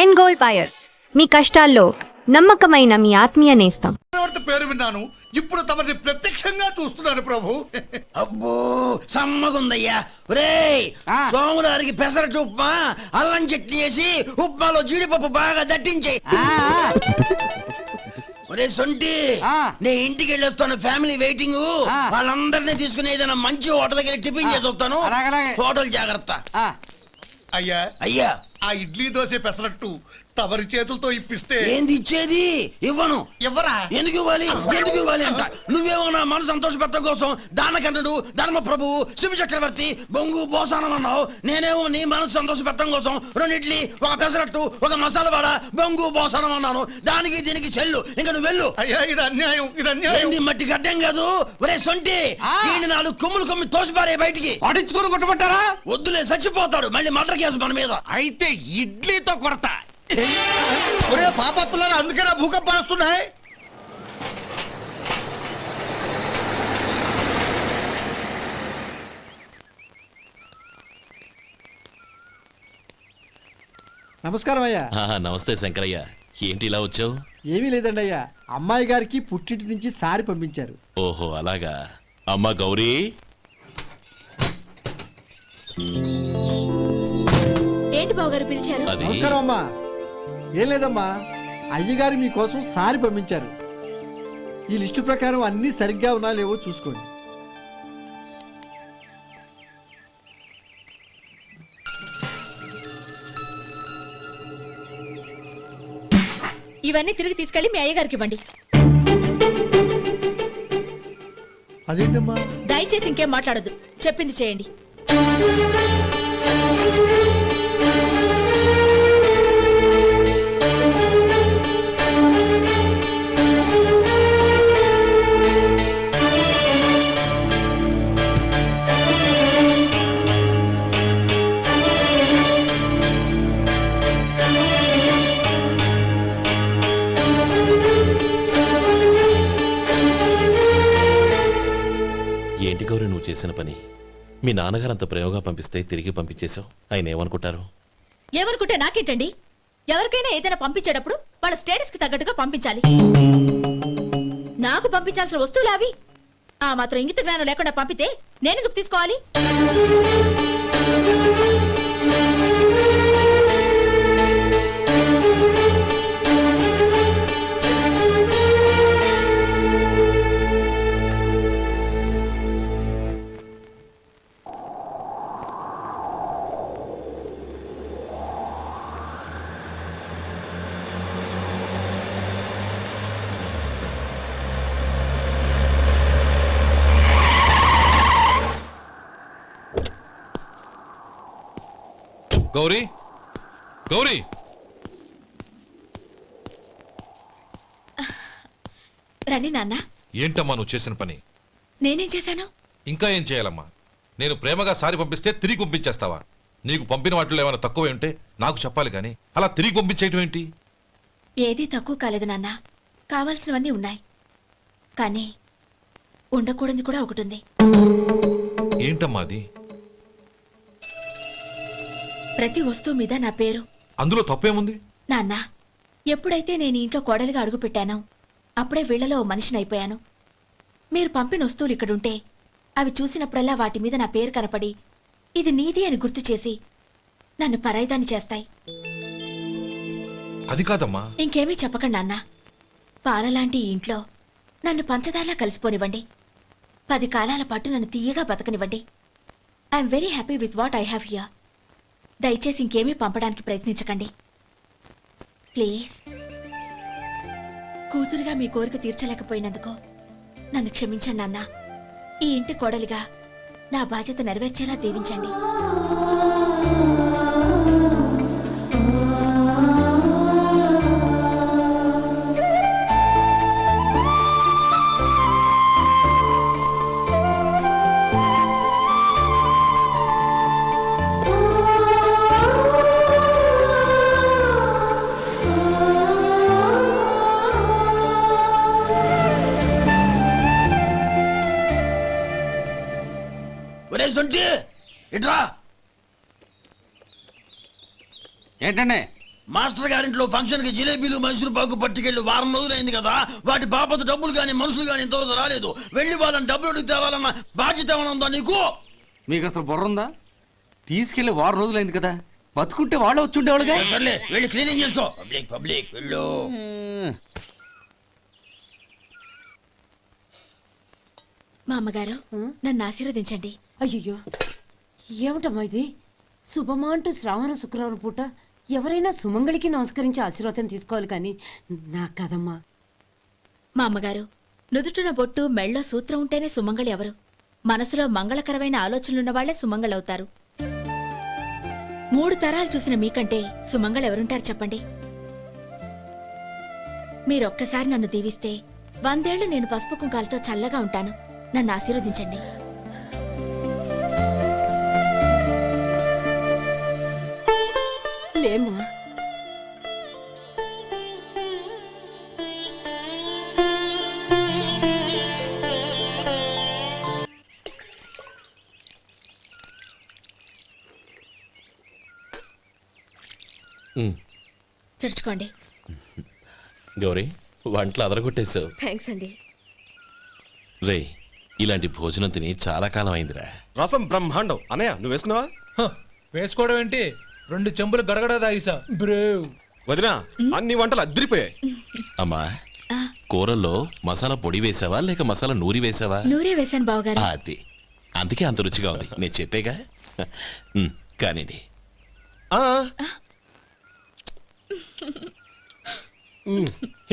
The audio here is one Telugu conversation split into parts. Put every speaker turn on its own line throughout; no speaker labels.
ఎండ్ గోల్డ్ బయర్స్, మీ కష్టాల్లో నమ్మకమైన మీ ఆత్మీయ నేస్తం.
పేరు విన్నాను, ఇప్పుడు తమని ప్రత్యక్షంగా చూస్తున్నాను ప్రభు.
అబ్బో సమ్మగుందయ్యా. ఒరేయ్ సోములారికి పెసరట్టు ఉప్మా అల్లం చట్నీ వేసి ఉప్మాలో జీడిపప్పు బాగా దట్టించే. ఒరే సొంటి, నేను ఇంటికి వెళ్ళొస్తాను, ఫ్యామిలీ వెయిటింగ్. వాళ్ళందరినీ తీసుకుని ఏదైనా మంచి హోటల్ దగ్గర టిఫిన్ చేసి వస్తాను. హోటల్ జాగ్రత్త.
అయ్యా
అయ్యా,
ఆ ఇడ్లీ దోశ పెసరట్టు తమరి చేతులతో ఇప్పిస్తే.
ఏంది ఇచ్చేది? ఇవ్వను.
ఎవరా?
ఎందుకు ఇవ్వాలి? ఎందుకు ఇవ్వాలి అంట? నువ్వేమన్నా మన సంతోష పెట్టడం కోసం దానకంటుడు, ధర్మ ప్రభువు, శివ చక్రవర్తి, బొంగు బోసానం అన్నావు. నేనేమో నీ మనసు సంతోష పెట్టడం కోసం 2 ఇడ్లీ, ఒక పెసరట్టు, ఒక మసాలా వడ, బొంగు బోసానం అన్నాను. దానికి దీనికి చెల్లు. ఇంకా నువ్వు వెళ్ళు.
అయ్యా ఇది అన్యాయం, ఇది అన్యాయం.
ఏంది మట్టి గడ్డం కాదు. ఒరే సొంటి, ఈయన 4 కొమ్ములు కొమ్మి తోసిపారే బయటికి.
పడించుకొని కొట్టమంటారా?
వద్దులే, చచ్చిపోతాడు. మళ్ళీ మర్డర్ కేసు మన మీద.
అయితే ఇడ్లీతో కొడతా.
ఒరే పాపత్తులారా, అందుకే నా భూకంపాలు వస్తున్నాయి.
నమస్కారం అయ్యా.
నమస్తే శంకరయ్య, ఏంటి ఇలా వచ్చావు?
ఏమీ లేదండి అయ్యా, అమ్మాయి గారికి పుట్టింటి నుంచి సారి పంపించారు.
ఓహో అలాగా. అమ్మా గౌరీ,
ఏంటి బావగారు పిలిచారు?
అది
నమస్కారం అమ్మా. ఏం లేదమ్మా, అయ్యగారు మీకోసం సారి పంపించారు. ఈ లిస్టు ప్రకారం అన్ని సరిగ్గా ఉన్నా లేవో చూసుకోండి.
ఇవన్నీ తిరిగి తీసుకెళ్లి మీ అయ్యగారికి ఇవ్వండి.
అదేంటమ్మా?
దయచేసి ఇంకేం మాట్లాడదు, చెప్పింది చేయండి.
ఏంటి గౌరీ నువ్వు చేసిన పని? మీ నాన్నగారు అంత ప్రేమగా పంపిస్తే తిరిగి పంపించేశావు. ఆయన ఏమనుకుంటారు?
ఏమనుకుంటే నాకేంటండి? ఎవరికైనా ఏదైనా పంపించేటప్పుడు వాళ్ళ స్టేటస్ కి తగ్గట్టుగా పంపించాలి. నాకు పంపించాల్సిన వస్తువులు అవి. ఆ మాత్రం ఇంగిత జ్ఞానం లేకుండా పంపితే నేనెందుకు తీసుకోవాలి?
గౌరీ, గౌరీ,
రండి నాన్న.
ఏంటమ్మా నువ్వు చేసిన పని?
నేనేం చేశాను?
ఇంకా ఏం చేయాలమ్మా? నేను ప్రేమగా సారి పంపిస్తే తిరిగి పంపించేస్తావా? నీకు పంపిన వాటిలో ఏమైనా తక్కువ ఉంటే నాకు చెప్పాలి కానీ అలా తిరిగి పంపించేయటం ఏంటి?
ఏదీ తక్కువ కాలేదు నాన్న, కావాల్సినవన్నీ ఉన్నాయి. కానీ ఉండకూడదు కూడా ఒకటి ఉంది.
ఏంటమ్మా అది?
ప్రతి వస్తువు మీద నా పేరు.
అందులో తప్పేముంది?
నాన్న, ఎప్పుడైతే నేను ఇంట్లో కోడలిగా అడుగు పెట్టానో అప్పుడే వీళ్లలో ఓ మనిషిని అయిపోయాను. మీరు పంపిన వస్తువులు ఇక్కడుంటే అవి చూసినప్పుడల్లా వాటి మీద నా పేరు కనపడి ఇది నీది అని గుర్తు చేసి నన్ను పరాయిదాన్ని చేస్తాయి.
అది కాదమ్మా.
ఇంకేమీ చెప్పకండి నాన్న. పాలలాంటి ఈ ఇంట్లో నన్ను పంచదారలా కలిసిపోనివ్వండి. 10 కాలాల పాటు నన్ను తీయగా బతకనివ్వండి. I'm very happy with what I have here. దయచేసి ఇంకేమీ పంపడానికి ప్రయత్నించకండి ప్లీజ్. కూతురుగా మీ కోరిక తీర్చలేకపోయినందుకు నన్ను క్షమించండి నాన్న. ఈ ఇంటి కోడలిగా నా బాధ్యత నెరవేర్చేలా దీవించండి.
సొంటి ఇట్రా.
ఏంటండి?
మాస్టర్ గారింట్లో ఫంక్షన్ కి జిలేబీలు మైసూరు పాకు పట్టుకెళ్ళి వారం రోజులైంది కదా, వాటి బాపత డబ్బులు కానీ మనుషులు కానీ ఇంతవరకు రాలేదు. వెళ్ళి వాళ్ళని డబ్బులు అడిగి తేవాలన్న బాధ్యత ఏమైనా ఉందా నీకు?
మీకు అసలు బుర్ర ఉందా? తీసుకెళ్లి వారం రోజులైంది కదా, బతుకుంటే వాళ్ళు వచ్చి ఉండేవాళ్ళుగా.
సర్లే వెళ్ళి క్లీనింగ్ చేసుకో. పబ్లిక్ పబ్లిక్ వెళ్ళు.
మా అమ్మగారు నన్ను ఆశీర్వదించండి.
అయ్యో ఏమిటమ్మా ఇది? శుభమా అంటూ శ్రావణ శుక్రవారం పూట ఎవరైనా సుమంగళికి నమస్కరించి ఆశీర్వాదం తీసుకోవాలి కానీ నాకు కదమ్మా.
మా అమ్మగారు నుదుటిన బొట్టు మెళ్ళో సూత్రం ఉంటేనే సుమంగళి ఎవరు? మనసులో మంగళకరమైన ఆలోచనలున్న వాళ్లే సుమంగళవుతారు. 3 తరాలు చూసిన మీకంటే సుమంగళ ఎవరుంటారు చెప్పండి? మీరొక్కసారి నన్ను దీవిస్తే 100 ఏళ్లు నేను పసుపు కుంకాలతో చల్లగా ఉంటాను. నన్ను ఆశీర్వదించండి.
లేమ్మా,
తుడుచుకోండి.
గౌరీ, వంటలు అదరగొట్టేశావు.
థ్యాంక్స్ అండి.
రే, ఇలాంటి భోజనం తిని చాలా కాలం అయిందిరా.
రసం బ్రహ్మాండం. అనయ్య నువ్వు వేసుకున్నావా?
వేసుకోవడం ఏంటి, 2 చెంబులు గడగడ తాగిసా బ్రేవ్.
వదినా, అన్ని వంటలు అద్దరిపోయాయి.
అమ్మా, కూరల్లో మసాలా పొడి వేసావా లేక మసాలా నూరి వేసావా?
నూరే వేశాను బావగారు.
అది అందుకే అంత రుచిగా ఉంది. నేను చెప్పేగా. కానివ్వండి.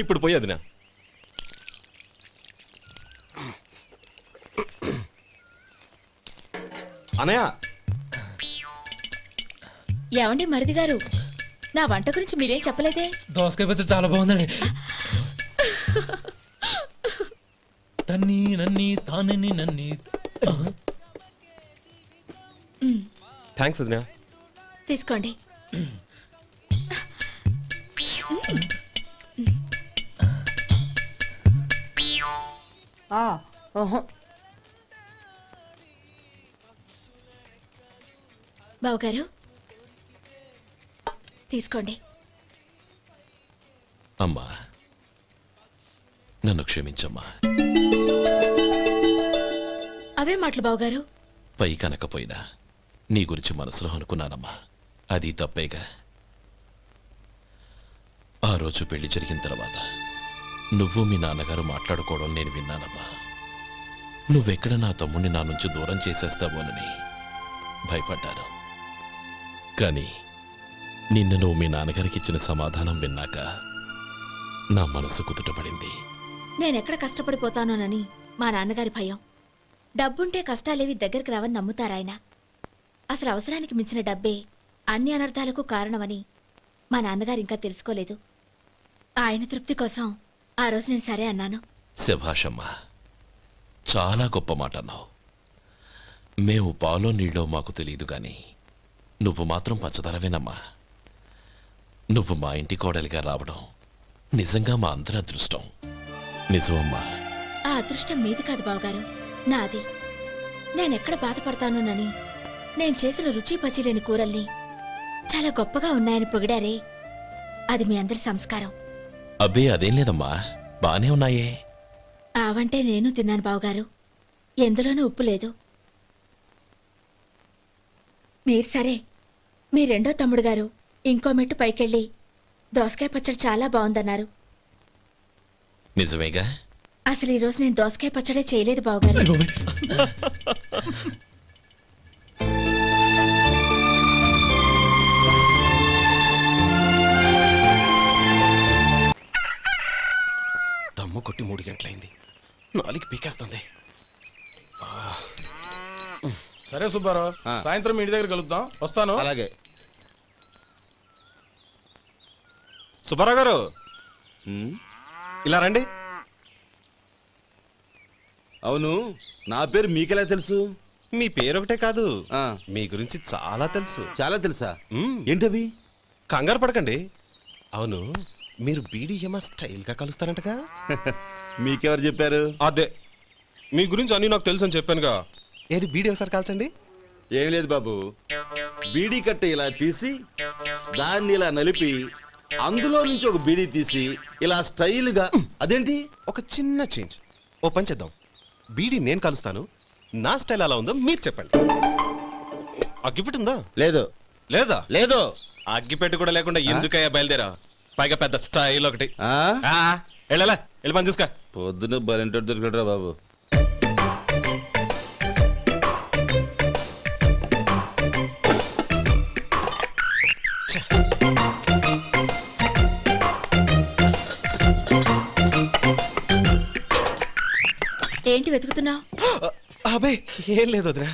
ఇప్పుడు పోయి వదినా. అనయ్య,
ఏమండి మరిది గారు, నా వంట గురించి మీరేం చెప్పలేదే?
దోసకాయ పచ్చడి చాలా బాగుందండి. తన్ని నన్ని తానని నన్ని.
థ్యాంక్స్ వదినా.
తీసుకోండి. బావగారు తీసుకోండి.
అమ్మా, నన్ను క్షమించమ్మా.
అవే మాటలు బావగారు.
పై కనకపోయినా నీ గురించి మనసులో అనుకున్నానమ్మా. అది తప్పేగా. ఆ రోజు పెళ్లి జరిగిన తర్వాత నువ్వు మీ నాన్నగారు మాట్లాడుకోవడం నేను విన్నానమ్మా. నువ్వెక్కడ నా తమ్ముడిని నా నుంచి దూరం చేసేస్తావోనని భయపడ్డాను. కానీ నిన్న నువ్వు మీ నాన్నగారికి ఇచ్చిన సమాధానం విన్నాక నా మనసు కుదుటపడింది.
నేనెక్కడ కష్టపడిపోతానోనని మా నాన్నగారి భయం. డబ్బుంటే కష్టాలేవి దగ్గరికి రావని నమ్ముతారాయన. అసలు అవసరానికి మించిన డబ్బే అన్ని అనర్థాలకు కారణమని మా నాన్నగారు ఇంకా తెలుసుకోలేదు. ఆయన తృప్తి కోసం ఆ రోజు నేను సరే అన్నాను.
శభాషమ్మా, చాలా గొప్ప మాట అన్నావు. మేము పాలో నీళ్ళో మాకు తెలియదు గాని నువ్వు మాత్రం పంచదారవేనమ్మా. నువ్వు మా ఇంటి కోడలిగా రావడం నిజంగా మా అందరి అదృష్టం. నిజమమ్మా.
ఆ అదృష్టం మీది కాదు బావగారు, నాది. నేనెక్కడ బాధపడతానోనని నేను చేసిన రుచి పచిలేని కూరల్ని చాలా గొప్పగా ఉన్నాయని పొగిడారే, అది మీ అందరి సంస్కారం.
అబ్బే అదేం లేదమ్మా, బానే ఉన్నాయే.
ఆవంటే నేను తిన్నాను బావగారు, ఎందులోనూ ఉప్పు లేదు. మీరు సరే, మీ రెండో తమ్ముడు గారు ఇంకో మెట్టు పైకెళ్ళి దోసకాయ పచ్చడి చాలా బాగుందన్నారు.
నిజమేగా?
అసలు ఈరోజు నేను దోసకాయ పచ్చడే చేయలేదు బావగారు.
దమ్ము కొట్టి 3 గంటలైంది. 4కి పీకేస్తుంది.
సరే సుబ్బారావు, సాయంత్రం మీ ఇంటి దగ్గర కలుద్దాం. వస్తాను.
అలాగే.
సుబ్బారావు గారు, ఇలా రండి.
అవును, నా పేరు మీకెలా తెలుసు?
మీ పేరు ఒకటే కాదు, మీ గురించి చాలా తెలుసు.
చాలా తెలుసా?
మ్మ్.
ఏంటవి?
కంగారు పడకండి. అవును, మీరు బీడీఎం స్టైల్ గా కలుస్తారంటగా?
మీకెవరు చెప్పారు?
అదే, మీ గురించి అన్ని నాకు తెలుసు అని చెప్పానుగా. ఏది బీడీ ఒకసారి కాల్చండి.
ఏం లేదు బాబు, బీడీ కట్ట ఇలా తీసి దాన్ని ఇలా నలిపి అందులో నుంచి ఒక బీడీ తీసి ఇలా స్టైల్గా. అదేంటి?
ఒక చిన్న చేంజ్. ఓ పని చేద్దాం, బీడీ నేను కలుస్తాను, నా స్టైల్ అలా ఉందో మీరు చెప్పండి. అగ్గిపెట్టుందా?
లేదు.
లేదా?
లేదు.
అగ్గిపెట్టు కూడా లేకుండా ఎందుకయ్యా బయలుదేరా? పైగా పెద్ద స్టైల్ ఒకటి. వెళ్ళాలా, వెళ్ళి పని చూసుకో.
పొద్దున బలింటో దొరికడరా బాబు.
ఏంటి వెతుకుతున్నావు?
అబే ఏం లేదు వదినా.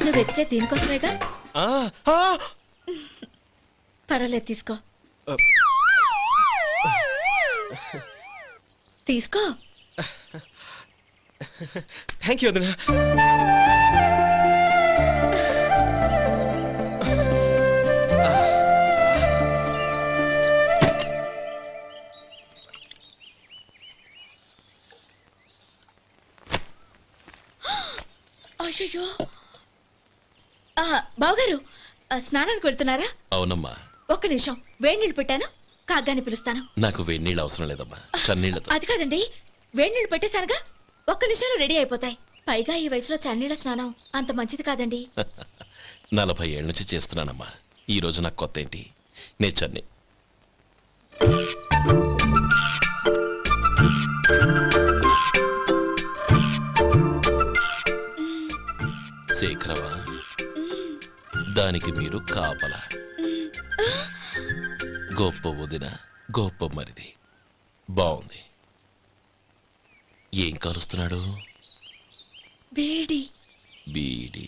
నువ్వు వెతికే దీనికోసమేగా.
ఆ, ఆ,
పర్వాలేదు, తీసుకో తీసుకో.
థ్యాంక్ యూ వదినా.
అయ్యో, బావగారు స్నానానికి వెళ్తున్నారా?
అవునమ్మా.
ఒక్క నిమిషం, వేడి నీళ్ళు పెట్టాను, కాగ్గాని పిలుస్తాను.
నాకు వేడి నీళ్ళు అవసరం లేదమ్మా, చన్నీళ్ళతో.
అది కాదండి, వేడి నీళ్ళు పెట్టేశానుగా, ఒక్క నిమిషంలో రెడీ అయిపోతాయి. పైగా ఈ వయసులో చన్నీళ్ళ స్నానం అంత మంచిది కాదండి.
40 ఏళ్ళ నుంచి చేస్తున్నానమ్మా. ఈ రోజు నాకు కొత్త ఏంటి? నే చన్ని. శేఖరవా, దానికి మీరు కాపలా. గొప్ప వదిన, గొప్ప మరిది. బాగుంది. ఏం కాలుస్తున్నాడు?
బీడి.
బీడి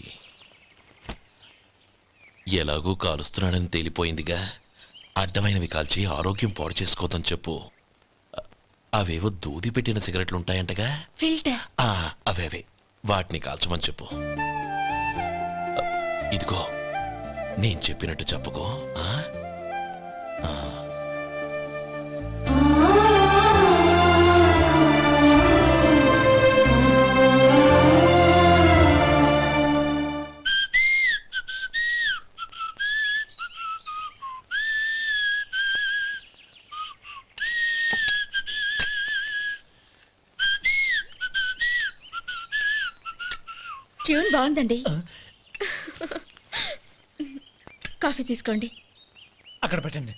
ఎలాగూ కాలుస్తున్నాడని తేలిపోయిందిగా. అడ్డమైనవి కాల్చి ఆరోగ్యం పాడు చేసుకోదని చెప్పు. అవేవో దూది పెట్టిన సిగరెట్లు ఉంటాయంటగా,
ఫిల్టర్.
అవే వాటిని కాల్చమని చెప్పు. ఇదిగో నేను చెప్పినట్టు చెప్పుకో.
ట్యూన్ బాగుందండి. కాఫీ తీసుకోండి.
అక్కడ పెట్టండి.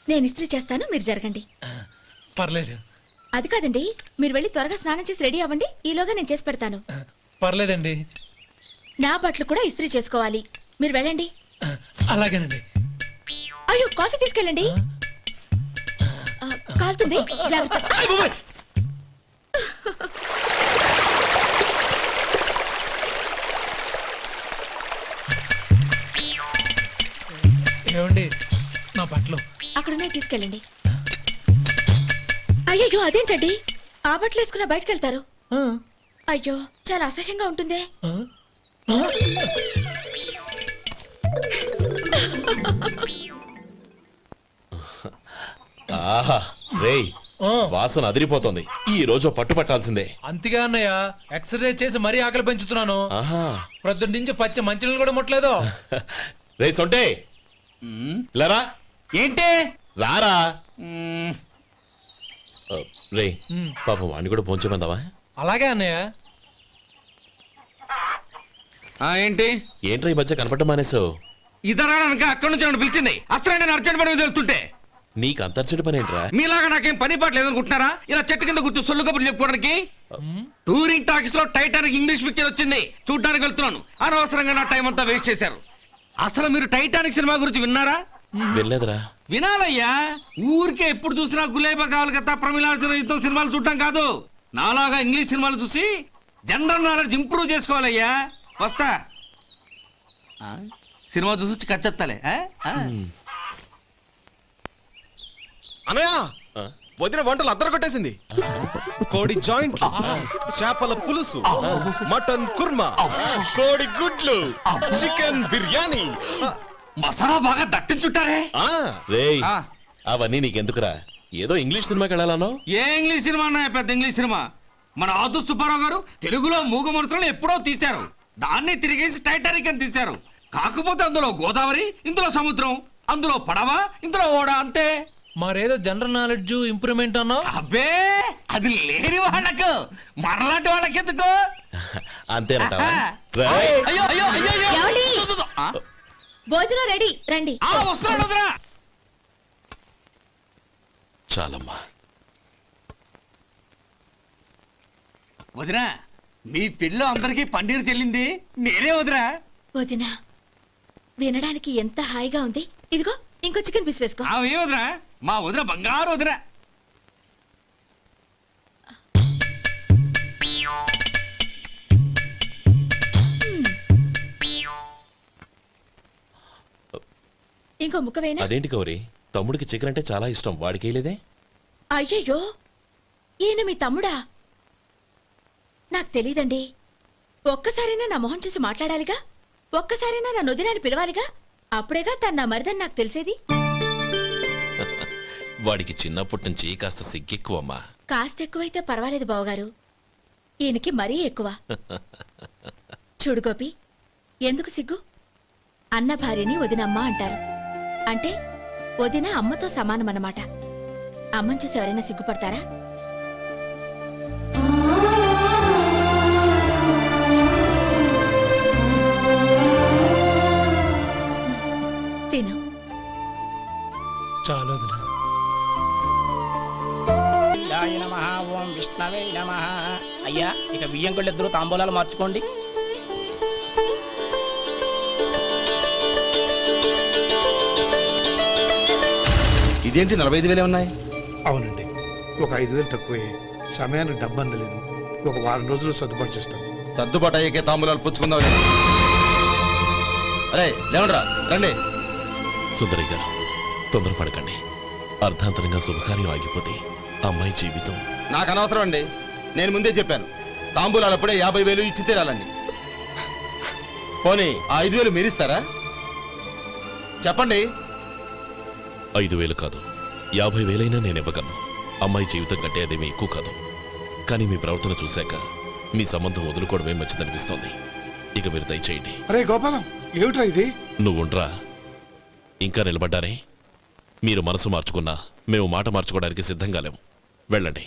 నేను ఇస్త్రీ చేస్తాను, మీరు జరగండి.
పర్లేదు.
అది కాదండి, మీరు వెళ్ళి త్వరగా స్నానం చేసి రెడీ అవ్వండి, ఈలోగా నేను చేసి పెడతాను.
పర్లేదండి.
నా బట్టలు కూడా ఇస్త్రీ చేసుకోవాలి, మీరు వెళ్ళండి.
అలాగేనండి.
అయ్యో, కాఫీ తీసుకెళ్ళండి. కాలుతుంది, జాగ్రత్త.
ఏమండి, నా బట్టలు
అక్కడున్నాయి, తీసుకెళ్ళండి. అయ్యో, అదేంటండి, ఆ బట్టలు వేసుకున్న బయటకు వెళ్తారు? అయ్యో, చాలా అసహ్యంగా ఉంటుందే.
ఆహా రేయ్, వాసన అదిరిపోతుంది. ఈ రోజు పట్టు పట్టాల్సిందే.
అంతగా అన్నయ్య, ఎక్సర్సైజ్ చేసి మరీ ఆకలి పెంచుతున్నాను. ప్రొద్దున నుంచి పచ్చ మంచినీళ్ళు కూడా ముట్టలేదు.
రే సొంటే, లరా.
ఏంటి?
రారా. రే పాపం వాణ్ణి కూడా భోంచేమందావా?
అలాగే అన్నయ్య.
ఏంటి?
ఏంట్రా ఈ మధ్య కనపడడం మానేసావు?
ఇదరాక అక్కడి నుంచి నన్ను పిలిచింది. అసలు నేను అర్జెంట్ పని మీద వెళ్తుంటే
నీకు అంతర్చడి పని ఏంట్రా?
మీలాగా నాకేం పని పాట లేదనుకుంటున్నారా? ఇలా చెట్టు కింద కూర్చో సొల్లు కబుర్లు చెప్పుకోవడానికి. టూరింగ్ టాకీస్ లో టైటానిక్ ఇంగ్లీష్ పిక్చర్ వచ్చింది, చూడ్డానికి వెళ్తున్నాను. అనవసరంగా నా టైం అంతా వేస్ట్ చేశారు. అసలు మీరు టైటానిక్ సినిమా గురించి విన్నారా?
వెళ్ళలేదురా.
వినాలయ్యా. ఊరికే ఎప్పుడు చూసినా గులేబా కావాలి కదా, ప్రమిళార్జున యుద్ధం సినిమాలు చూడటం కాదు. నాలాగా ఇంగ్లీష్ సినిమాలు చూసి జనరల్ నాలెడ్జ్ ఇంప్రూవ్ చేసుకోవాలయ్యా. వస్తా. సినిమా చూసి కచ్చెత్తాలే.
అనయ్య, వదిన వంటలు అద్దరు కొట్టేసింది. కోడి జాయింట్, చేపల పులుసు, మటన్ కుర్మా, కోడి గుడ్లు, చికెన్ బిర్యానీ.
మసాలా బాగా దట్టించుంటారే.
రేయ్ అవన్నీ నీకెందుకురా? ఏదో ఇంగ్లీష్ సినిమాకి వెళ్ళాలనో?
ఏ ఇంగ్లీష్ సినిమా అన్నా పెద్ద ఇంగ్లీష్ సినిమా. మన ఆదు సుబ్బారావు గారు తెలుగులో మూగ మనుషులను ఎప్పుడో తీశారు. దాన్ని తిరిగేసి టైటానిక్ అని తీశారు. కాకపోతే అందులో గోదావరి, ఇందులో సముద్రం, అందులో పడవ, ఇందులో ఓడ, అంతే.
మరేదో జనరల్ నాలెడ్జ్ ఇంప్రూవ్మెంట్ అన్నావు.
అబ్బే అది లేని వాళ్ళకు, మరలాంటి వాళ్ళకి ఎందుకు?
అంతేనట.
అయ్యో అయ్యో అయ్యో
ఏమండి?
ఆ?
భోజనం రెడీ, రండి.
వస్తున్నాడు వదరా.
చాలమ్మా.
వదినా, మీ పిల్ల అందరికీ పన్నీరు చెల్లింది నేనే వదినా.
వదినా, వినడానికి ఎంత హాయిగా ఉంది. ఇదిగో ఇంకో చికెన్ పీస్ వేసుకో.
ఏ వదినా, మా వదిన బంగారు వదినా.
ఇంకో ముక్క వేయనా?
అదేంటి గౌరీ, తమ్ముడికి చికెన్ అంటే చాలా ఇష్టం, వాడికి వేయలేదే?
అయ్యయ్యో, ఈయన మీ తమ్ముడా? నాకు తెలీదండి. ఒక్కసారైనా నా మొహం చూసి మాట్లాడాలిగా, ఒక్కసారైనా నా నొదినాన్ని పిలవాలిగా, అప్పుడేగా తన నా మరిదని నాకు తెలిసేది.
వాడికి చిన్నప్పటి నుంచి కాస్త సిగ్గెక్కువమ్మా.
కాస్త ఎక్కువైతే పర్వాలేదు బావగారు, ఈయనకి మరీ ఎక్కువ. చూడు గోపి, ఎందుకు సిగ్గు? అన్న భార్యని వదినమ్మ అంటారు. అంటే వదిన అమ్మతో సమానమన్నమాట. అమ్మని చూసి ఎవరైనా సిగ్గుపడతారా? తిను.
చాలు వదినా.
ఓం విష్ణవే నమః. అయ్యా, ఇక బియ్యం కొళ్ళిద్దరూ తాంబూలాలు మార్చుకోండి.
ఇదేంటి 45,000 ఉన్నాయి?
అవునండి, ఒక 5,000 తక్కువే. సమయానికి డబ్బు అందలేదు. ఒక వారం రోజులు సర్దుబాటు చేస్తాం.
సర్దుబాటు అయ్యకే తాంబూలాలు పుచ్చుకుందాం. అరే లేవండ్రా, రండి.
సుందరి గారు, తొందరపడకండి. అర్ధాంతరంగా శుభకార్యం ఆగిపోతే అమ్మాయి జీవితం.
నాకు అనవసరం అండి, నేను ముందే చెప్పాను. తాంబూలాలు అప్పుడే 50,000 ఇచ్చి తీరాలండి. పోనీ ఆ 5,000 మీరిస్తారా? చెప్పండి.
5,000 కాదు, 50,000 నేను ఇవ్వగలను. అమ్మాయి జీవితం కంటే అదేమీ ఎక్కువ కాదు. కానీ మీ ప్రవర్తన చూశాక మీ సంబంధం వదులుకోవడమే మంచిదనిపిస్తోంది. ఇక మీరు దయచేయండి.
అరే గోపాలం, ఏమిట్రా ఇది?
నువ్వుండ్రా, ఇంకా నిలబడ్డానే. మీరు మనసు మార్చుకున్నా మేము మాట మార్చుకోవడానికి సిద్ధంగా లేము. వెళ్ళండి,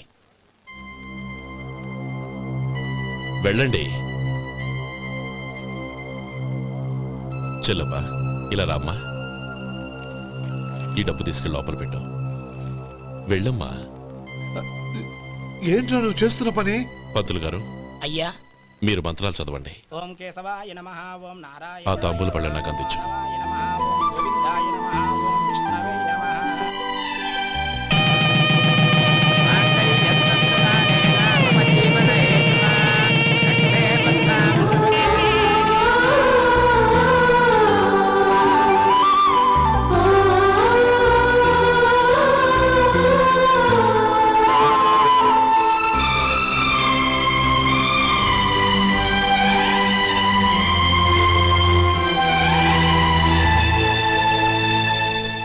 వెళ్ళండి. చెల్లమ్మా, ఇలా రామ్మా. ఈ డబ్బు తీసుకెళ్ళి లోపల పెట్టు. వెళ్ళమ్మా.
ఏంట్రా నువ్వు చేస్తున్న పని?
పంతులు గారు,
అయ్యా,
మీరు మంత్రాలు చదవండి.
ఓం కేశవాయ నమః, ఓం నారాయణ
ఆ తాంబూల పళ్ళ నాకు అందించు.
నమః, ఓం గోవిందాయ నమః, ఓం విష్ణవే నమః.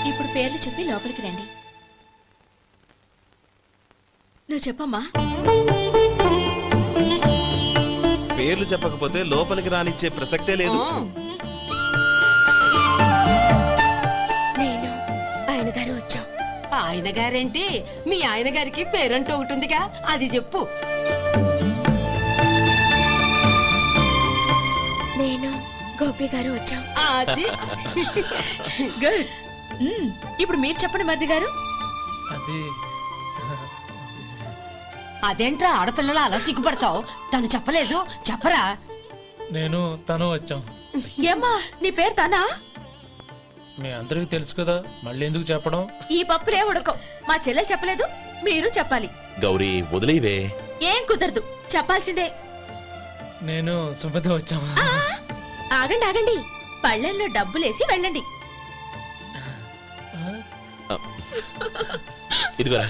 ఇప్పుడు పేర్లు చెప్పి లోపలికి రండి. నువ్వు చెప్పమ్మా.
పేర్లు చెప్పకపోతే లోపలికి రానిచ్చే ప్రసక్తే లేదు.
నేను ఆయన గారు వచ్చాం.
ఆయన గారేంటి, మీ ఆయన గారికి పేరంటూ ఒకటి ఉందిగా, అది చెప్పు.
నేను గోపి గారు వచ్చాం.
అది
గుడ్. ఇప్పుడు మీరు చెప్పండి మరిది గారు.
అది
అదేంట్రా ఆడపిల్లలు అలా సిగ్గుపడతావు? తను చెప్పలేదు, చెప్పరా.
నేను తను వచ్చాం.
ఏమ్మా, నీ పేరు తానా?
మీ అందరికి తెలుసు కదా, మళ్ళీ ఎందుకు చెప్పడం?
ఈ పప్పులే ఉడకం. మా చెల్లె చెప్పలేదు, మీరు చెప్పాలి.
గౌరీ, వదిలేవే.
ఏం కుదరదు, చెప్పాల్సిందే.
నేను సుమతి వచ్చాం.
ఆగండి ఆగండి, పళ్ళెంలో డబ్బులేసి వెళ్ళండి.
ఇదిగోరా.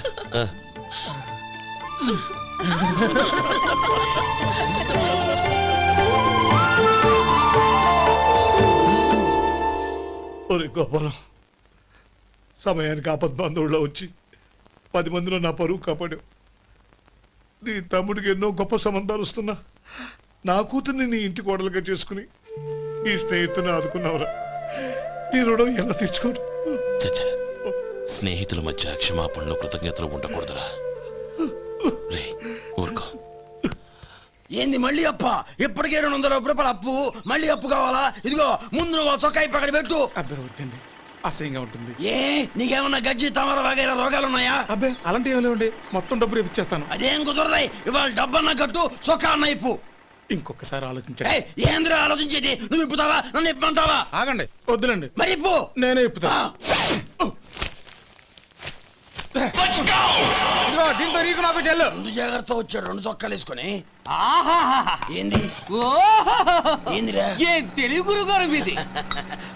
ఒరే గోపాలం, సమయానికి ఆపద్బాంధవుల్లో వచ్చి 10 మందిలో నా పరువు కాపాడావు. నీ తమ్ముడికి ఎన్నో గొప్ప సంబంధాలు వస్తున్నా నా కూతుర్ని నీ ఇంటి కోడలుగా చేసుకుని ఈ స్నేహితుని ఆదుకున్నావురా. నీ రుణం ఎలా తీర్చుకోరు?
చచ్చా, స్నేహితుల మధ్య క్షమాపణలు కృతజ్ఞతలు ఉండకూడదురా. రే ఊరుకో.
ఏంది మళ్ళీ అప్ప? ఇప్పటికే 200 రూపాయల అప్పు, మళ్ళీ అప్పు కావాలా? ఇదిగో ముందు నువ్వు చొక్కా పక్కన పెట్టు.
అబ్బాయి వద్దండి, అసహ్యంగా ఉంటుంది.
ఏ నీకేమన్నా గజ్జి తమర వగైరా రోగాలున్నాయా?
అబ్బాయి అలాంటి ఏమి లేవండి, మొత్తం డబ్బు రేపు ఇచ్చేస్తాను.
అదేం కుదరదాయి. ఇవాళ డబ్బన్నా కట్టు, చొక్కా అన్న ఇప్పు.
ఇంకొకసారి ఆలోచించండి.
ఏయ్, ఏందిరా ఆలోచించేది? నువ్వు ఇప్పుతావా, నన్ను ఇప్పమంటావా?
ఆగండి, వద్దులండి,
మరి ఇప్పు.
నేనే ఇప్పుతా. ఇదిగో, దీంతో నీకు నాకు చెల్లు.
ముందు జాగ్రత్త వచ్చాడు 2 చొక్కాలు వేసుకొని.
ఆహాహా.
ఏంది ఏందిరా?
ఏం తెలుగు గురుగారు మీది?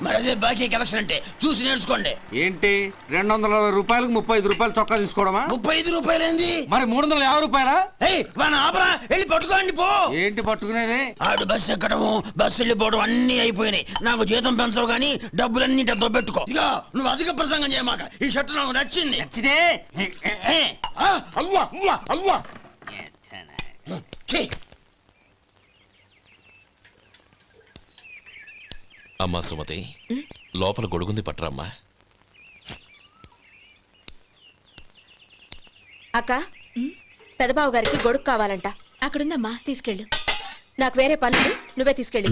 మరి అదే బాకీ కలెక్షన్ అంటే చూసి నేర్చుకోండి.
ఏంటి 220 రూపాయలకు 35 రూపాయలు చొక్కా తీసుకోవడమా?
35 రూపాయలు ఏంది?
మరి 350 రూపాయలా?
ఏయ్ వాడిని ఆపరా, వెళ్ళి పట్టుకోండి పో.
ఏంటి పట్టుకునేది?
ఆడు బస్సు ఎక్కడము, బస్సు వెళ్ళిపోవడం అన్ని అయిపోయినాయి. నాకు జీతం పెంచవు గానీ డబ్బులన్నీ డబ్బు పెట్టుకో. ఇక నువ్వు అధిక ప్రసంగం చేయమాక. ఈ షర్ట్ నాకు నచ్చింది.
నచ్చితే
అల్వా అల్వా అల్వా. ఛీ.
అమ్మా సుమతి, లోపల గొడుగుంది పట్టరమ్మా.
అక్క పెదబాబు గారికి గొడుగు కావాలంట. అక్కడుందమ్మా, తీసుకెళ్ళు. నాకు వేరే పనులు, నువ్వే తీసుకెళ్ళి.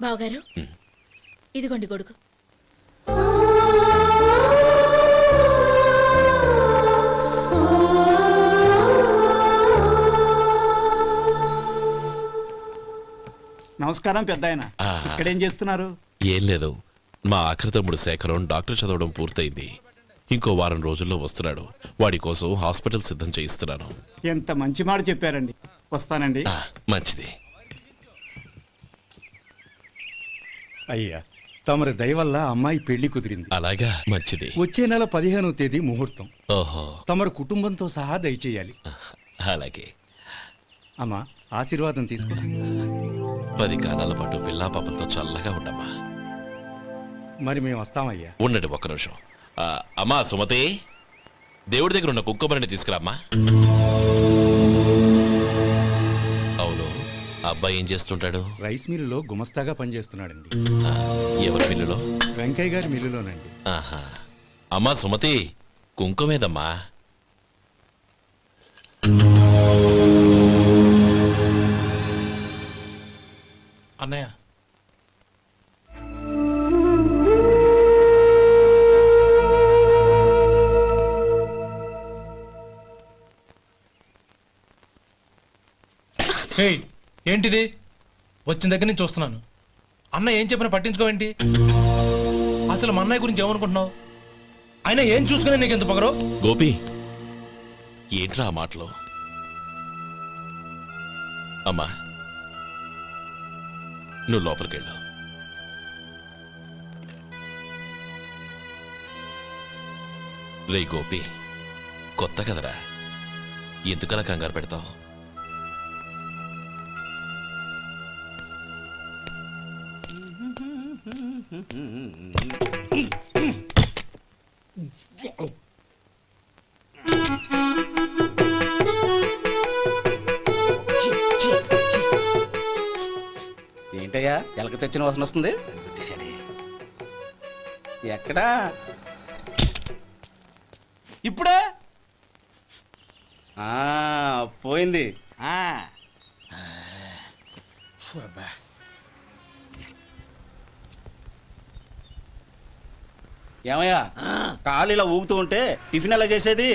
బావగారు, ఇదిగోండి గొడుగు.
నమస్కారం పెద్దాయన.
ఆ.
ఇక్కడేం చేస్తున్నారు?
ఏం లేదు, మా ఆఖరి తమ్ముడు శేఖరం డాక్టర్ చదవడం పూర్తయింది. ఇంకో వారం రోజుల్లో వస్తున్నాడు. వాడి కోసం హాస్పిటల్ సిద్ధం చేయిస్తున్నాను.
ఎంత మంచి మాట చెప్పారండి. వస్తానండి.
మంచిది.
అయ్యా, తమరి దయ వల్ల అమ్మాయి పెళ్లి కుదిరింది.
అలాగా, మంచిది.
వచ్చే నెల 15వ తేదీ ముహూర్తం.
ఓహో,
తమరు కుటుంబంతో సహా దయచేయాలి.
అలాగే.
అమ్మా, ఆశీర్వాదం తీసుకురా.
10 కాలాల పాటు పిల్లా పాపలతో చల్లగా ఉండమ్మా.
మరి మేము వస్తామయ్యా.
ఉండండి ఒక్క నిమిషం. అమ్మా సుమతి, దేవుడి దగ్గర ఉన్న కుంకుమని తీసుకురామ్మా. అవును, అబ్బాయి ఏం చేస్తుంటాడు?
రైస్ మిల్లులో గుమస్తాగా పనిచేస్తున్నాడండి.
ఎవరి మిల్లులో?
వెంకయ్య గారి మిల్లులోనండి.
ఆహా. అమ్మా సుమతి, కుంకుమేదమ్మా.
అన్నయ్య, ఏయ్, ఏంటిది? వచ్చిన దగ్గర నుంచి చూస్తున్నాను. అన్న ఏం చెప్పినా పట్టించుకోవేంటి? అసలు మా అన్నయ్య గురించి ఏమనుకుంటున్నావు? ఆయన ఏం చూసుకునే నీకు ఎంత పొగరు?
గోపి, ఏంట్రా ఆ మాటలు? అమ్మా, నువ్వు లోపలికెళ్ళు. రే గోపి, కొత్త కదరా, ఎందుకలా కంగారు పెడతావు?
ఏంటయ్యా, ఎలక తెచ్చిన వాసన వస్తుంది? ఎక్కడా?
ఇప్పుడే
పోయింది. ఏమయ్యా, కాలు ఇలా ఊగుతూ ఉంటే టిఫిన్ ఎలా చేసేది?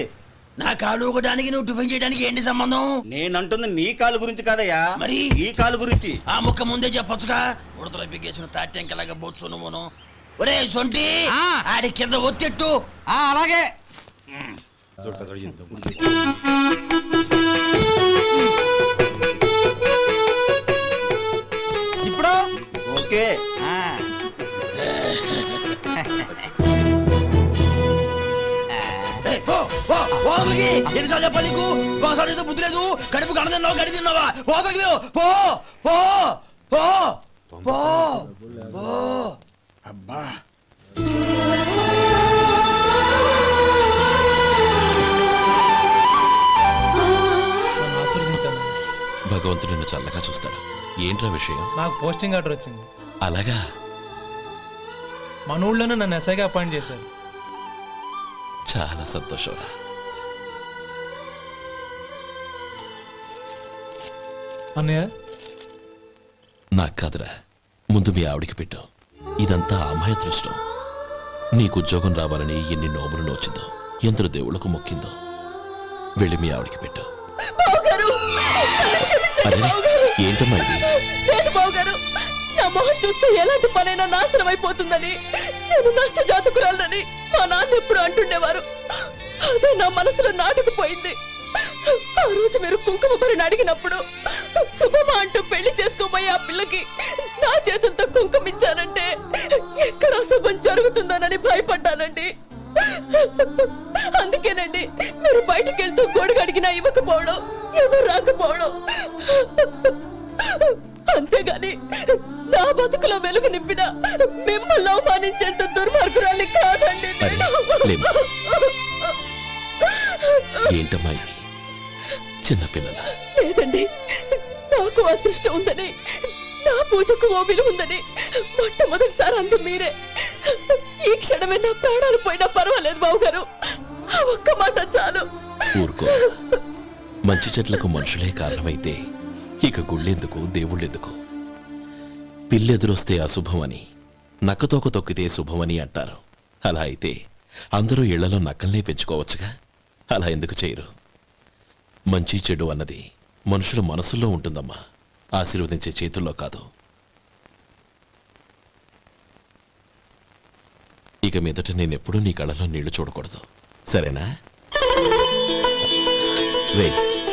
నా కాలు ఊగడానికి నువ్వు టిఫిన్ చేయడానికి ఏంటి సంబంధం?
నేనంటుంది నీ కాలు గురించి కాదయ్యా,
మరి
ఈ కాలు గురించి.
ఆ ముక్క ముందే చెప్పొచ్చుగా. ఉడతలో బిగ్గేసిన తాట్యంకలాగా బొచ్చు నువ్వును. ఒరే సొంటి, ఆడి కింద ఒత్తెట్టు.
అలాగే. ఇప్పుడు
ఓకే.
ఏయ్, పో పో ఓదరికి ఎన్నిసార్లు చెప్పాలి నీకు ఒకసారి బుద్ధి లేదు కడుపు గడ తిన్నావు గడి తిన్నావా ఓదరికి పో పో పో పో పో
అబ్బా
నన్ను ఆశీర్వదించాను.
భగవంతుడు నిన్ను చల్లగా చూస్తాడు. ఏంట్రా విషయం?
నాకు పోస్టింగ్ ఆర్డర్ వచ్చింది.
అలాగా?
మన ఊళ్ళోనే నన్ను ఎస్ఐగా అపాయింట్ చేశారు.
చాలా సంతోషంరా.
అన్నయ్య
నాకు కాదురా, ముందు మీ ఆవిడికి పెట్టు. ఇదంతా అమ్మాయి అదృష్టం. నీకు ఉద్యోగం రావాలని ఎన్ని నోములు నోచిందో, ఎందరు దేవుళ్లకు మొక్కిందో. వెళ్ళి మీ ఆవిడికి పెట్టు. అరే ఏంటమ్మా ఇది?
నా మొహం చూస్తే ఎలాంటి పనైనా నాశనం అయిపోతుందని, నేను నష్ట జాతకురాలని మా నాన్న ఎప్పుడు అంటుండేవారు. అదే నా మనసులో నాటుకుపోయింది. ఆ రోజు మీరు కుంకుమ భరిని అడిగినప్పుడు శుభమా అంటూ పెళ్లి చేసుకోబోయే ఆ పిల్లకి నా చేతులతో కుంకుమ ఇచ్చానంటే ఎక్కడ శుభం జరుగుతుందోనని భయపడ్డానండి. అందుకేనండి మీరు బయటికి వెళ్తూ గొడుగు అడిగినా ఇవ్వకపోవడం, ఎవరు రాకపోవడం. అంతేగాని నా బతుకులో వెలుగు నింపిన మిమ్మల్ని అవమానించేంత దుర్మార్గురాలి కాదండి.
అరే, లేమ్మా. ఏంటమ్మా ఇది? చిన్నపిల్లల
లేదండి, నాకు అదృష్టం ఉందని, నా పూజకు ఓ విలువ ఉందని మొట్టమొదటిసారి అందు మీరే. ఈ క్షణమే నా ప్రాణాలు పోయినా పర్వాలేదు బావగారు. ఆ ఒక్క మాట చాలు.
ఊరుకో. మంచి చెట్లకు మనుషులే కారణమైతే ఇక గుళ్ళెందుకు, దేవుళ్ళెందుకు? పిల్లెదురొస్తే అశుభమని, నక్కతోక తొక్కితే శుభమని అంటారు. అలా అయితే అందరూ ఇళ్లలో నక్కల్నే పెంచుకోవచ్చుగా. అలా ఎందుకు చేయరు? మంచి చెడు అన్నది మనుషుల మనసుల్లో ఉంటుందమ్మా, ఆశీర్వదించే చేతుల్లో కాదు. ఇక మీదట నేనెప్పుడూ నీ కళ్ళలో నీళ్లు చూడకూడదు, సరేనా? రే,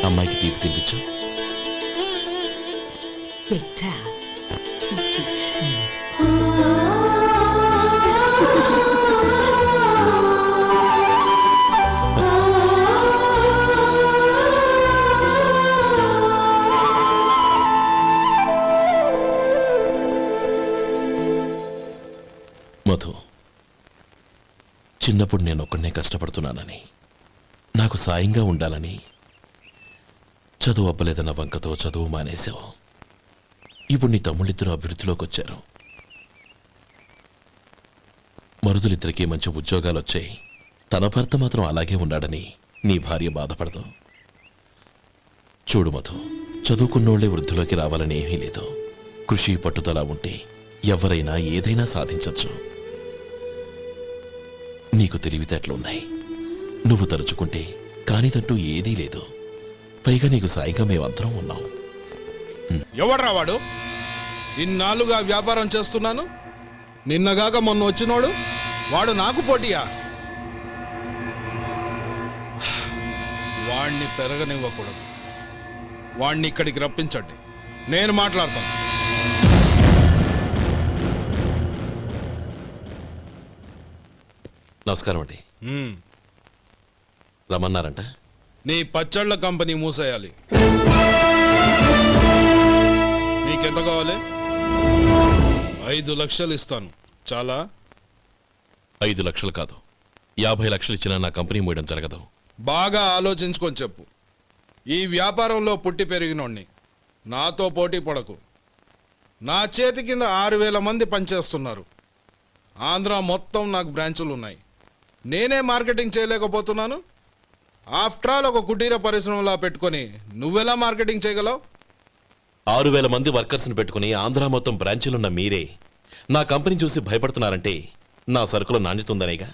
అమ్మాయికి తీపి తినిపించు.
పెట్టా
మధు, చిన్నప్పుడు నేను ఒక్కడనే కష్టపడుతున్నానని, నాకు సాయంగా ఉండాలని చదువు అవ్వలేదన్న వంకతో చదువు మానేశావు. ఇప్పుడు నీ తమ్ముళ్ళిద్దరూ అభివృద్ధిలోకి వచ్చారు. మరుదులిద్దరికీ మంచి ఉద్యోగాలు వచ్చాయి. తన భర్త మాత్రం అలాగే ఉన్నాడని నీ భార్య బాధపడదు. చూడు మధు, చదువుకున్నోళ్లే వృద్ధిలోకి రావాలని ఏమీ లేదు. కృషి పట్టుదల ఉంటే ఎవరైనా ఏదైనా సాధించవచ్చు. నీకు తెలివితేటలున్నాయి. నువ్వు తలుచుకుంటే కానిదంటూ ఏదీ లేదు. పైగా నీకు సాయిగా మేమందరం ఉన్నాం.
ఎవడ్రా వాడు? ఇన్నాళ్ళుగా వ్యాపారం చేస్తున్నాను, నిన్నగాక మొన్న వచ్చినోడు వాడు నాకు పోటీయా? వాణ్ణి పెరగనివ్వకూడదు. వాణ్ణి ఇక్కడికి రప్పించండి, నేను మాట్లాడతాను.
నమస్కారం అండి. రమ్మన్నారంట?
నీ పచ్చళ్ళ కంపెనీ మూసేయాలి. నీకెంత కావాలి? 5 లక్షలు ఇస్తాను. చాలా?
5 లక్షలు కాదు, 50 లక్షలు ఇచ్చినా నా కంపెనీ మూయడం జరగదు.
బాగా ఆలోచించుకొని చెప్పు. ఈ వ్యాపారంలో పుట్టి పెరిగినోడ్ని, నాతో పోటీ పడకు. నా చేతి కింద 6,000 మంది పనిచేస్తున్నారు. ఆంధ్ర మొత్తం నాకు బ్రాంచులు ఉన్నాయి. నేనే మార్కెటింగ్ చేయలేకపోతున్నాను. ఆఫ్టర్ ఆల్ ఒక కుటీర పరిశ్రమలా పెట్టుకొని నువ్వెలా మార్కెటింగ్ చేయగలవు?
6,000 మంది వర్కర్స్ని పెట్టుకుని ఆంధ్ర మొత్తం బ్రాంచీలున్న మీరే నా కంపెనీ చూసి భయపడుతున్నారంటే నా సరుకులో నాణ్యత ఉందనేగా.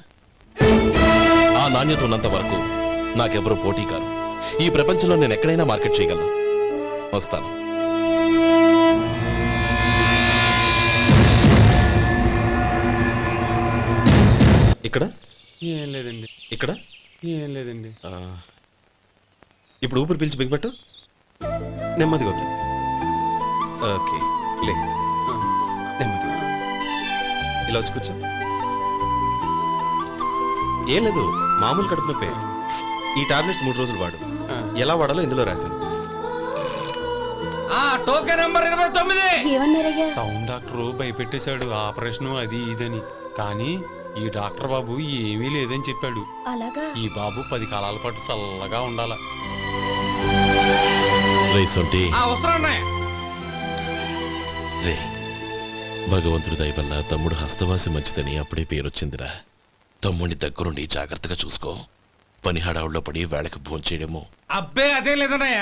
ఆ నాణ్యత ఉన్నంత వరకు నాకెవరూ పోటీ కాదు. ఈ ప్రపంచంలో నేను ఎక్కడైనా మార్కెట్ చేయగలను. వస్తాను. ఇక్కడ
ఏం లేదండి.
ఇక్కడ
ఏం లేదండి.
ఇప్పుడు ఊపిరి పీల్చి బిగ్బట్టు.
నెమ్మదిగా వదిలి.
ఓకే, లే.
నెమ్మదిగా ఇలా వచ్చి కూర్చో. ఏం లేదు, మామూలు కడుపు నొప్పే. ఈ టాబ్లెట్స్ 3 రోజులు వాడు. ఎలా వాడాలో ఇందులో రాశాను.
Token number 29.
ఏమన్నారయ్యా?
టౌన్ డాక్టర్ భయపెట్టేశాడు, ఆపరేషన్ అది ఇదని. కానీ ఈ డాక్టర్ బాబు ఏమీ లేదని చెప్పాడు.
అలాగా?
ఈ బాబు 10 కాలాల పాటు చల్లగా ఉండాల.
రేసొంటి
వస్తున్నా.
రే, భగవంతుడి దయ వల్ల తమ్ముడు హస్తవాసి మంచిదని అప్పుడే పేరొచ్చిందిరా. తమ్ముడిని దగ్గరుండి జాగ్రత్తగా చూసుకో. పని హడావుల్లో పడి వేళకు భోంచేయడము.
అబ్బే అదేం లేదన్నయ్య.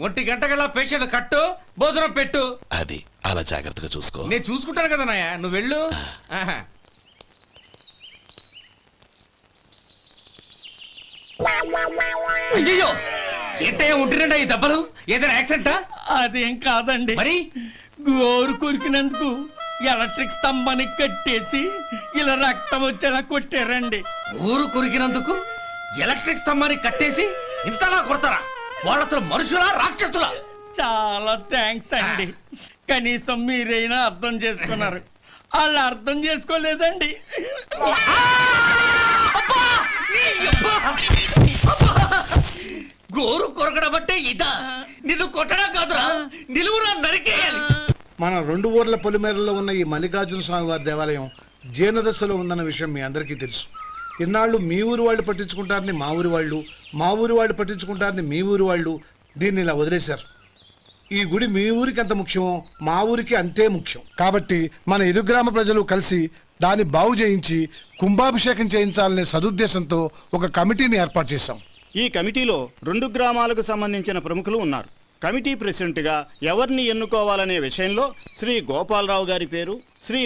1 గంట గల పేషెంట్ కట్టు, భోజనం పెట్టు.
అది అలా జాగ్రత్తగా చూసుకో.
నేను చూసుకుంటాను కదన్నయ్య, నువ్వు వెళ్ళు. అయ్యో, ఏంటయ్యా ఉంటున్నాడా ఈ దెబ్బలు? ఏదైనా యాక్సిడెంటా?
అదేం కాదండి,
మరి
గోరు కొరికినందుకు ఎలక్ట్రిక్ స్తంభానికి కట్టేసి ఇలా రక్తం వచ్చేలా కొట్టారండి.
ఊరు కొరికినందుకు ఎలక్ట్రిక్ స్తంభాన్ని కట్టేసి ఇంతలా కొడతారా? వాళ్ళు అసలు మనుషులా, రాక్షసులా?
చాలా థ్యాంక్స్ అండి. కనీసం మీరైనా అర్థం చేసుకున్నారు. వాళ్ళు అర్థం చేసుకోలేదండి.
గోరు కొరకడం అంటే ఇదా? నిన్ను కొట్టడం కాదురా, నిలువురా నరికేయాలి.
మన 2 ఊర్ల పొలిమేరలో ఉన్న ఈ మల్లికార్జున స్వామి వారి దేవాలయం జీర్ణదశలో ఉందన్న విషయం మీ అందరికీ తెలుసు. ఇన్నాళ్ళు మీ ఊరు వాళ్ళు పట్టించుకుంటారని మా ఊరి వాళ్ళు, మా ఊరి వాళ్ళు పట్టించుకుంటారని మీ ఊరి వాళ్ళు దీన్ని ఇలా వదిలేశారు. ఈ గుడి మీ ఊరికి ఎంత ముఖ్యమో మా ఊరికి అంతే ముఖ్యం. కాబట్టి మన ఇరు గ్రామ ప్రజలు కలిసి దాన్ని బాగు చేయించి కుంభాభిషేకం చేయించాలనే సదుద్దేశంతో ఒక కమిటీని ఏర్పాటు చేశాం.
ఈ కమిటీలో 2 గ్రామాలకు సంబంధించిన ప్రముఖులు ఉన్నారు. కమిటీ ప్రెసిడెంట్గా ఎవరిని ఎన్నుకోవాలనే విషయంలో శ్రీ గోపాలరావు గారి పేరు, శ్రీ